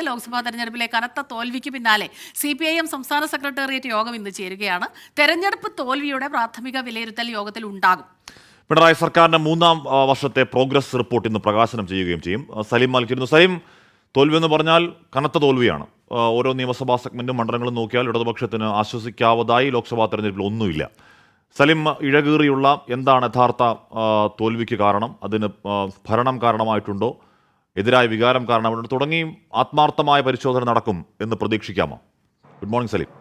ലോക്സഭാ തെരഞ്ഞെടുപ്പിലെ കനത്ത തോൽവിക്ക് പിന്നാലെ CPIM സംസ്ഥാന സെക്രട്ടേറിയറ്റ് യോഗം ഇന്ന് ചേരുകയാണ്. തെരഞ്ഞെടുപ്പ് തോൽവിയുടെ പ്രാഥമിക വിലയിരുത്തൽ യോഗത്തിൽ ഉണ്ടാകും. പിണറായി സർക്കാരിന്റെ മൂന്നാം വർഷത്തെ പ്രോഗ്രസ് റിപ്പോർട്ട് ഇന്ന് പ്രകാശനം ചെയ്യുകയും ചെയ്യും. സലീം മാലിക്കിരുന്നു. സലീം, തോൽവി എന്ന് പറഞ്ഞാൽ കനത്ത തോൽവിയാണ്. ഓരോ നിയമസഭാ സെഗ്മെന്റും മണ്ഡലങ്ങളും നോക്കിയാൽ ഇടതുപക്ഷത്തിന് ആശ്വസിക്കാവതായി ലോക്സഭാ തെരഞ്ഞെടുപ്പിൽ ഒന്നുമില്ല. സലീം, ഇഴകീറിയുള്ള എന്താണ് യഥാർത്ഥ തോൽവിക്ക് കാരണം? അതിന് ഭരണം കാരണമായിട്ടുണ്ടോ, എതിരായ വികാരം കാരണമായിട്ടുണ്ടോ തുടങ്ങി ആത്മാർത്ഥമായ പരിശോധന നടക്കും എന്ന് പ്രതീക്ഷിക്കാമോ? Good morning Saleem.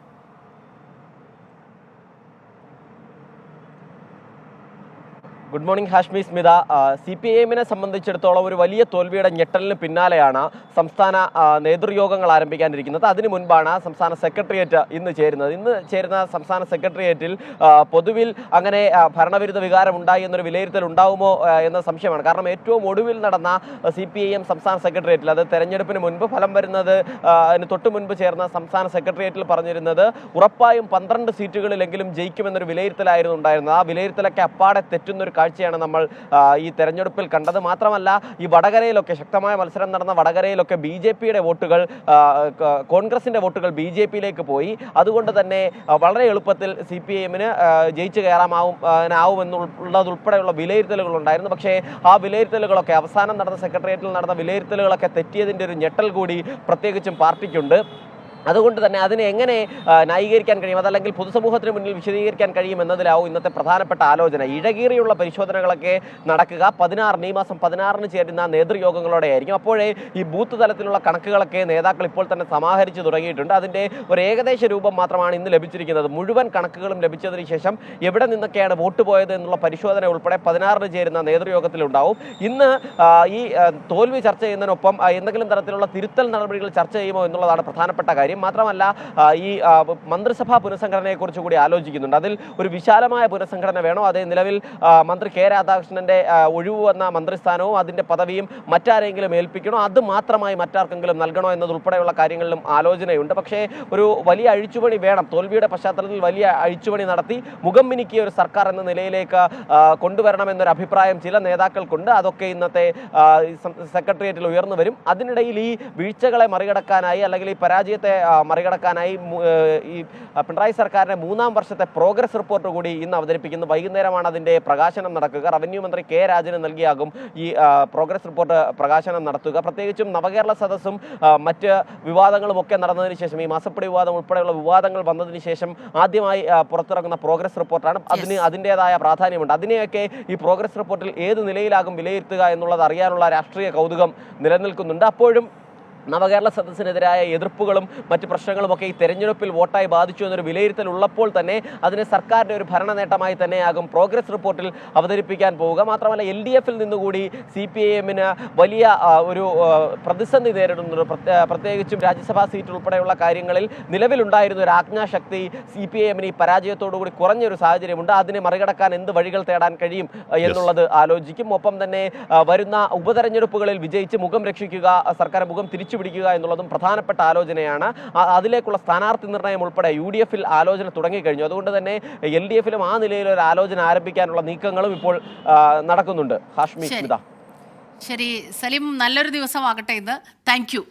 Good morning Hashmi Smitha. CPIMനെ സംബന്ധിച്ചിടത്തോളം ഒരു വലിയ തോൽവിയുടെ ഞെട്ടലിന് പിന്നാലെയാണ് സംസ്ഥാന നേതൃയോഗങ്ങൾ ആരംഭിക്കാനിരിക്കുന്നത്. അതിനു മുൻപാണ് സംസ്ഥാന സെക്രട്ടേറിയറ്റ് ഇന്ന് ചേരുന്നത്. ഇന്ന് ചേരുന്ന സംസ്ഥാന സെക്രട്ടേറിയറ്റിൽ പൊതുവിൽ അങ്ങനെ ഭരണവിരുദ്ധ വികാരം ഉണ്ടായി എന്നൊരു വിലയിരുത്തൽ ഉണ്ടാവുമോ എന്ന സംശയമാണ്. കാരണം ഏറ്റവും ഒടുവിൽ നടന്ന CPIM സംസ്ഥാന സെക്രട്ടേറിയറ്റിൽ, അത് തെരഞ്ഞെടുപ്പിന് മുൻപ് ഫലം വരുന്നത് അതിന് തൊട്ട് മുൻപ് ചേർന്ന സംസ്ഥാന സെക്രട്ടേറിയറ്റിൽ പറഞ്ഞിരുന്നത് ഉറപ്പായും 12 സീറ്റുകളിലെങ്കിലും ജയിക്കുമെന്നൊരു വിലയിരുത്തലായിരുന്നു ഉണ്ടായിരുന്നത്. ആ വിലയിരുത്തലൊക്കെ അപ്പാടെ തെറ്റുന്നൊരു കാഴ്ചയാണ് നമ്മൾ ഈ തെരഞ്ഞെടുപ്പിൽ കണ്ടത്. മാത്രമല്ല, ഈ വടകരയിലൊക്കെ ശക്തമായ മത്സരം നടന്ന വടകരയിലൊക്കെ BJPയുടെ വോട്ടുകൾ, കോൺഗ്രസിന്റെ വോട്ടുകൾ BJPയിലേക്ക് പോയി. അതുകൊണ്ട് തന്നെ വളരെ എളുപ്പത്തിൽ CPIMന് ജയിച്ചു കയറാമാവുമെന്നുള്ളതുൾപ്പെടെയുള്ള വിലയിരുത്തലുകൾ ഉണ്ടായിരുന്നു. പക്ഷേ ആ വിലയിരുത്തലുകളൊക്കെ അവസാനം നടന്ന സെക്രട്ടേറിയറ്റിൽ നടന്ന വിലയിരുത്തലുകളൊക്കെ തെറ്റിയതിൻ്റെ ഒരു ഞെട്ടൽ കൂടി പ്രത്യേകിച്ചും പാർട്ടിക്കുണ്ട്. അതുകൊണ്ട് തന്നെ അതിനെ എങ്ങനെ ന്യായീകരിക്കാൻ കഴിയും, അതല്ലെങ്കിൽ പൊതുസമൂഹത്തിന് മുന്നിൽ വിശദീകരിക്കാൻ കഴിയും എന്നതിലാവും ഇന്നത്തെ പ്രധാനപ്പെട്ട ആലോചന. ഇഴകീറിയുള്ള പരിശോധനകളൊക്കെ നടക്കുക ഈ മാസം 16 ചേരുന്ന നേതൃയോഗങ്ങളോടെ ആയിരിക്കും. അപ്പോഴേ ഈ ബൂത്ത് തലത്തിലുള്ള കണക്കുകളൊക്കെ നേതാക്കൾ ഇപ്പോൾ തന്നെ സമാഹരിച്ചു തുടങ്ങിയിട്ടുണ്ട്. അതിൻ്റെ ഒരു ഏകദേശ രൂപം മാത്രമാണ് ഇന്ന് ലഭിച്ചിരിക്കുന്നത്. മുഴുവൻ കണക്കുകളും ലഭിച്ചതിന് ശേഷം എവിടെ നിന്നൊക്കെയാണ് വോട്ട് പോയത് എന്നുള്ള പരിശോധന ഉൾപ്പെടെ 16 ചേരുന്ന നേതൃയോഗത്തിലുണ്ടാവും. ഇന്ന് ഈ തോൽവി ചർച്ച ചെയ്യുന്നതിനൊപ്പം എന്തെങ്കിലും തരത്തിലുള്ള തിരുത്തൽ നടപടികൾ ചർച്ച ചെയ്യുമോ എന്നുള്ളതാണ് പ്രധാനപ്പെട്ട കാര്യം. മാത്രമല്ല, ഈ മന്ത്രിസഭാ പുനഃസംഘടനയെക്കുറിച്ച് കൂടി ആലോചിക്കുന്നുണ്ട്. അതിൽ ഒരു വിശാലമായ പുനഃസംഘടന വേണോ, അതേ നിലവിൽ മന്ത്രി K രാധാകൃഷ്ണന്റെ ഒഴിവ് വന്ന മന്ത്രിസ്ഥാനവും അതിന്റെ പദവിയും മറ്റാരെങ്കിലും ഏൽപ്പിക്കണോ, അത് മാത്രമായി മറ്റാർക്കെങ്കിലും നൽകണോ എന്നതുൾപ്പെടെയുള്ള കാര്യങ്ങളിലും ആലോചനയുണ്ട്. പക്ഷേ ഒരു വലിയ അഴിച്ചുപണി വേണം. തോൽവിയുടെ പശ്ചാത്തലത്തിൽ വലിയ അഴിച്ചുപണി നടത്തി മുഖം മിനുക്കിയ ഒരു സർക്കാർ എന്ന നിലയിലേക്ക് കൊണ്ടുവരണമെന്നൊരു അഭിപ്രായം ചില നേതാക്കൾക്കുണ്ട്. അതൊക്കെ ഇന്നത്തെ സെക്രട്ടേറിയറ്റിൽ ഉയർന്നു വരും. അതിനിടയിൽ ഈ വീഴ്ചകളെ മറികടക്കാനായി, അല്ലെങ്കിൽ ഈ പരാജയത്തെ മറികടക്കാനായി ഈ പിണറായി സർക്കാരിന്റെ മൂന്നാം വർഷത്തെ പ്രോഗ്രസ് റിപ്പോർട്ട് കൂടി ഇന്ന് അവതരിപ്പിക്കുന്നു. വൈകുന്നേരമാണ് അതിന്റെ പ്രകാശനം നടക്കുക. റവന്യൂ മന്ത്രി K രാജന് നൽകിയാകും ഈ പ്രോഗ്രസ് റിപ്പോർട്ട് പ്രകാശനം നടത്തുക. പ്രത്യേകിച്ചും നവകേരള സദസ്സും മറ്റ് വിവാദങ്ങളും ഒക്കെ നടന്നതിന് ശേഷം, ഈ മാസപ്പടി വിവാദം ഉൾപ്പെടെയുള്ള വിവാദങ്ങൾ വന്നതിന് ശേഷം ആദ്യമായി പുറത്തിറങ്ങുന്ന പ്രോഗ്രസ് റിപ്പോർട്ടാണ്. അതിൻ്റെതായ പ്രാധാന്യമുണ്ട്. അതിനെയൊക്കെ ഈ പ്രോഗ്രസ് റിപ്പോർട്ടിൽ ഏത് നിലയിലാകും വിലയിരുത്തുക എന്നുള്ളത് അറിയാനുള്ള രാഷ്ട്രീയ കൗതുകം നിലനിൽക്കുന്നുണ്ട്. അപ്പോഴും നവകേരള സദസ്സിനെതിരായ എതിർപ്പുകളും മറ്റ് പ്രശ്നങ്ങളുമൊക്കെ ഈ തെരഞ്ഞെടുപ്പിൽ വോട്ടായി ബാധിച്ചു എന്നൊരു വിലയിരുത്തൽ ഉള്ളപ്പോൾ തന്നെ അതിനെ സർക്കാരിൻ്റെ ഒരു ഭരണ നേട്ടമായി തന്നെയാകും പ്രോഗ്രസ് റിപ്പോർട്ടിൽ അവതരിപ്പിക്കാൻ പോവുക. മാത്രമല്ല, LDFിൽ നിന്നുകൂടി CPIMന് വലിയ ഒരു പ്രതിസന്ധി നേരിടുന്നുണ്ട്. പ്രത്യേകിച്ചും രാജ്യസഭാ സീറ്റ് ഉൾപ്പെടെയുള്ള കാര്യങ്ങളിൽ നിലവിലുണ്ടായിരുന്ന ഒരു ആജ്ഞാശക്തി CPIMന് ഈ പരാജയത്തോടുകൂടി കുറഞ്ഞൊരു സാഹചര്യമുണ്ട്. അതിനെ മറികടക്കാൻ എന്ത് വഴികൾ തേടാൻ കഴിയും എന്നുള്ളത് ആലോചിക്കും. ഒപ്പം തന്നെ വരുന്ന ഉപതെരഞ്ഞെടുപ്പുകളിൽ വിജയിച്ച് മുഖം രക്ഷിക്കുക, സർക്കാർ മുഖം തിരിച്ചു പിടിക്കുക എന്നുള്ളതും പ്രധാനപ്പെട്ട ആലോചനയാണ്. അതിലേക്കുള്ള സ്ഥാനാർത്ഥി നിർണയം ഉൾപ്പെടെ UDFിൽ ആലോചന തുടങ്ങിക്കഴിഞ്ഞു. അതുകൊണ്ട് തന്നെ LDFിലും ആ നിലയിലൊരു ആലോചന ആരംഭിക്കാനുള്ള നീക്കങ്ങളും ഇപ്പോൾ നടക്കുന്നുണ്ട്. ഹാഷ്മി സ്മിത. ശരി സലീം, നല്ലൊരു ദിവസമാകട്ടെ ഇന്ന്. Thank you.